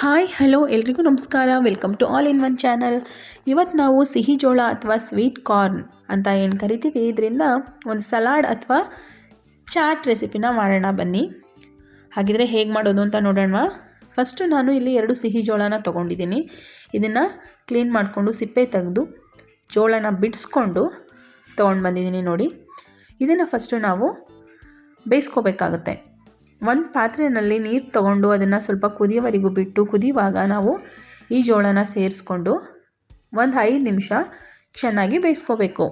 Hi hello ಎಲ್ರಿಗೂ ನಮಸ್ಕಾರ. Welcome to all in one channel. ಇವತ್ತು ನಾವು ಸಿಹಿ ಜೋಳ ಅಥವಾ ಸ್ವೀಟ್ ಕಾರ್ನ್ ಅಂತ ಏನು ಕರಿತೀವಿ, ಇದರಿಂದ ಒಂದು ಸಲಾಡ್ ಅಥವಾ ಚಾಟ್ ರೆಸಿಪಿನ ಮಾಡೋಣ ಬನ್ನಿ. ಹಾಗಿದ್ರೆ ಹೇಗೆ ಮಾಡೋದು ಅಂತ ನೋಡೋಣ. ಫಸ್ಟು ನಾನು ಇಲ್ಲಿ 2 ಸಿಹಿ ಜೋಳನ ತೊಗೊಂಡಿದ್ದೀನಿ. ಇದನ್ನು ಕ್ಲೀನ್ ಮಾಡಿಕೊಂಡು ಸಿಪ್ಪೆ ತೆಗೆದು ಜೋಳನ ಬಿಡಿಸ್ಕೊಂಡು ತೊಗೊಂಡು ಬಂದಿದ್ದೀನಿ ನೋಡಿ. ಇದನ್ನು ಫಸ್ಟು ನಾವು ಬೇಯಿಸ್ಕೋಬೇಕಾಗುತ್ತೆ. ಒಂದು ಪಾತ್ರೆಯಲ್ಲಿ ನೀರು ತೊಗೊಂಡು ಅದನ್ನು ಸ್ವಲ್ಪ ಕುದಿಯೋವರೆಗೂ ಬಿಟ್ಟು, ಕುದಿಯುವಾಗ ನಾವು ಈ ಜೋಳನ ಸೇರಿಸ್ಕೊಂಡು ಒಂದು 5 ನಿಮಿಷ ಚೆನ್ನಾಗಿ ಬೇಯಿಸ್ಕೋಬೇಕು.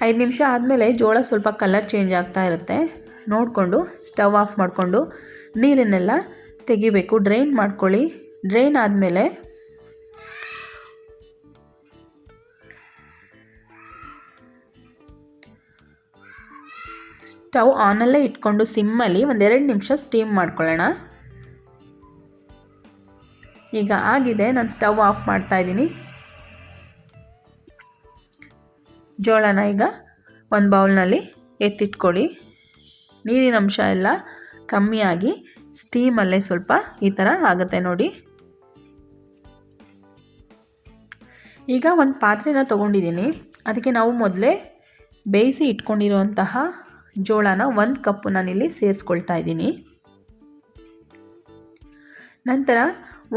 5 ನಿಮಿಷ ಆದಮೇಲೆ ಜೋಳ ಸ್ವಲ್ಪ ಕಲರ್ ಚೇಂಜ್ ಆಗ್ತಾ ಇರುತ್ತೆ. ನೋಡಿಕೊಂಡು ಸ್ಟವ್ ಆಫ್ ಮಾಡಿಕೊಂಡು ನೀರನ್ನೆಲ್ಲ ತೆಗಿಬೇಕು. ಡ್ರೈನ್ ಮಾಡ್ಕೊಳ್ಳಿ. ಡ್ರೈನ್ ಆದಮೇಲೆ ಸ್ಟವ್ ಆನಲ್ಲೇ ಇಟ್ಕೊಂಡು ಸಿಮ್ಮಲ್ಲಿ 1-2 ನಿಮಿಷ ಸ್ಟೀಮ್ ಮಾಡ್ಕೊಳ್ಳೋಣ. ಈಗ ಆಗಿದೆ, ನಾನು ಸ್ಟವ್ ಆಫ್ ಮಾಡ್ತಾ ಇದ್ದೀನಿ. ಜೋಳನ ಈಗ ಒಂದು ಬೌಲ್ನಲ್ಲಿ ಎತ್ತಿಟ್ಕೊಳ್ಳಿ. ನೀರಿನ ಅಂಶ ಎಲ್ಲ ಕಮ್ಮಿಯಾಗಿ ಸ್ಟೀಮಲ್ಲೇ ಸ್ವಲ್ಪ ಈ ಥರ ಆಗುತ್ತೆ ನೋಡಿ. ಈಗ ಒಂದು ಪಾತ್ರೆನ ತೊಗೊಂಡಿದ್ದೀನಿ. ಅದಕ್ಕೆ ನಾವು ಮೊದಲೇ ಬೇಯಿಸಿ ಇಟ್ಕೊಂಡಿರುವಂತಹ ಜೋಳನ 1 ಕಪ್ಪು ನಾನಿಲ್ಲಿ ಸೇರಿಸ್ಕೊಳ್ತಾ ಇದ್ದೀನಿ. ನಂತರ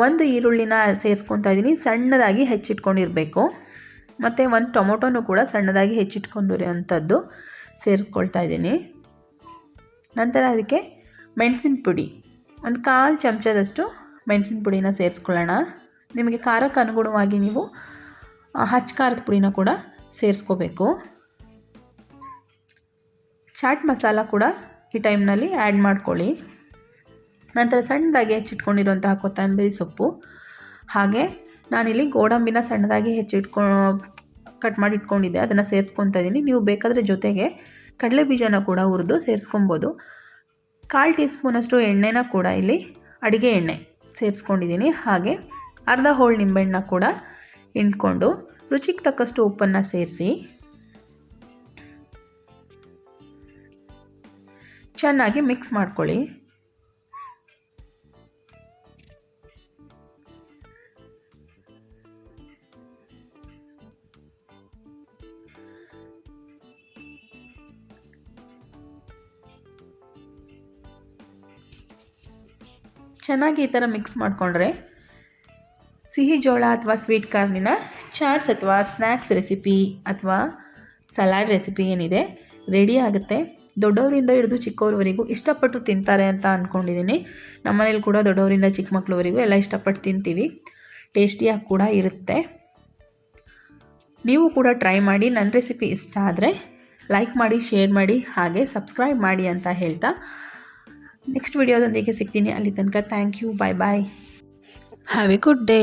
1 ಈರುಳ್ಳಿನ ಸೇರಿಸ್ಕೊತಾ ಇದ್ದೀನಿ. ಸಣ್ಣದಾಗಿ ಹೆಚ್ಚಿಟ್ಕೊಂಡಿರಬೇಕು. ಮತ್ತು 1 ಟೊಮೊಟೊನೂ ಕೂಡ ಸಣ್ಣದಾಗಿ ಹೆಚ್ಚಿಟ್ಕೊಂಡಿರೋವಂಥದ್ದು ಸೇರಿಸ್ಕೊಳ್ತಾ ಇದ್ದೀನಿ. ನಂತರ ಅದಕ್ಕೆ ಮೆಣಸಿನ ಪುಡಿ, ಒಂದು 1/4 ಚಮಚದಷ್ಟು ಮೆಣಸಿನ ಪುಡಿನ ಸೇರಿಸ್ಕೊಳ್ಳೋಣ. ನಿಮಗೆ ಖಾರಕ್ಕೆ ಅನುಗುಣವಾಗಿ ನೀವು ಹಚ್ಚ ಖಾರದ ಪುಡಿನ ಕೂಡ ಸೇರಿಸ್ಕೋಬೇಕು. ಚಾಟ್ ಮಸಾಲ ಕೂಡ ಈ ಟೈಮ್ನಲ್ಲಿ ಆ್ಯಡ್ ಮಾಡ್ಕೊಳ್ಳಿ. ನಂತರ ಸಣ್ಣದಾಗಿ ಹೆಚ್ಚಿಟ್ಕೊಂಡಿರುವಂತಹ ಕೊತ್ತಂಬರಿ ಸೊಪ್ಪು, ಹಾಗೆ ನಾನಿಲ್ಲಿ ಗೋಡಂಬಿನ ಸಣ್ಣದಾಗಿ ಕಟ್ ಮಾಡಿ ಇಟ್ಕೊಂಡಿದ್ದೆ, ಅದನ್ನು ಸೇರಿಸ್ಕೊತಾ ಇದ್ದೀನಿ. ನೀವು ಬೇಕಾದರೆ ಜೊತೆಗೆ ಕಡಲೆ ಬೀಜನ ಕೂಡ ಹುರಿದು ಸೇರಿಸ್ಕೊಬೋದು. 1/4 ಟೀ ಸ್ಪೂನಷ್ಟು ಎಣ್ಣೆನ ಕೂಡ ಇಲ್ಲಿ ಅಡುಗೆ ಎಣ್ಣೆ ಸೇರಿಸ್ಕೊಂಡಿದ್ದೀನಿ. ಹಾಗೆ ಅರ್ಧ ಹೋಳು ನಿಂಬೆಹಣ್ಣನ್ನ ಕೂಡ ಹಿಂಡ್ಕೊಂಡು ರುಚಿಗೆ ತಕ್ಕಷ್ಟು ಉಪ್ಪನ್ನು ಸೇರಿಸಿ ಚೆನ್ನಾಗಿ ಮಿಕ್ಸ್ ಮಾಡ್ಕೊಳ್ಳಿ. ಚೆನ್ನಾಗಿ ಈ ಥರ ಮಿಕ್ಸ್ ಮಾಡಿಕೊಂಡ್ರೆ ಸಿಹಿ ಜೋಳ ಅಥವಾ ಸ್ವೀಟ್ ಕಾರ್ನಿನ ಚಾಟ್ಸ್ ಅಥವಾ ಸ್ನ್ಯಾಕ್ಸ್ ರೆಸಿಪಿ ಅಥವಾ ಸಲಾಡ್ ರೆಸಿಪಿ ಏನಿದೆ ರೆಡಿ ಆಗುತ್ತೆ. ದೊಡ್ಡವರಿಂದ ಹಿಡಿದು ಚಿಕ್ಕವರವರೆಗೂ ಇಷ್ಟಪಟ್ಟು ತಿಂತಾರೆ ಅಂತ ಅಂದ್ಕೊಂಡಿದ್ದೀನಿ. ನಮ್ಮನೇಲಿ ಕೂಡ ದೊಡ್ಡವರಿಂದ ಚಿಕ್ಕ ಮಕ್ಕಳವರೆಗೂ ಎಲ್ಲ ಇಷ್ಟಪಟ್ಟು ತಿಂತೀವಿ. ಟೇಸ್ಟಿಯಾಗಿ ಕೂಡ ಇರುತ್ತೆ. ನೀವು ಕೂಡ ಟ್ರೈ ಮಾಡಿ. ನನ್ನ ರೆಸಿಪಿ ಇಷ್ಟ ಆದರೆ ಲೈಕ್ ಮಾಡಿ, ಶೇರ್ ಮಾಡಿ, ಹಾಗೆ ಸಬ್ಸ್ಕ್ರೈಬ್ ಮಾಡಿ ಅಂತ ಹೇಳ್ತಾ ನೆಕ್ಸ್ಟ್ ವಿಡಿಯೋದೊಂದಿಗೆ ಸಿಗ್ತೀನಿ. ಅಲ್ಲಿ ತನಕ thank you. Bye bye. Have a good day.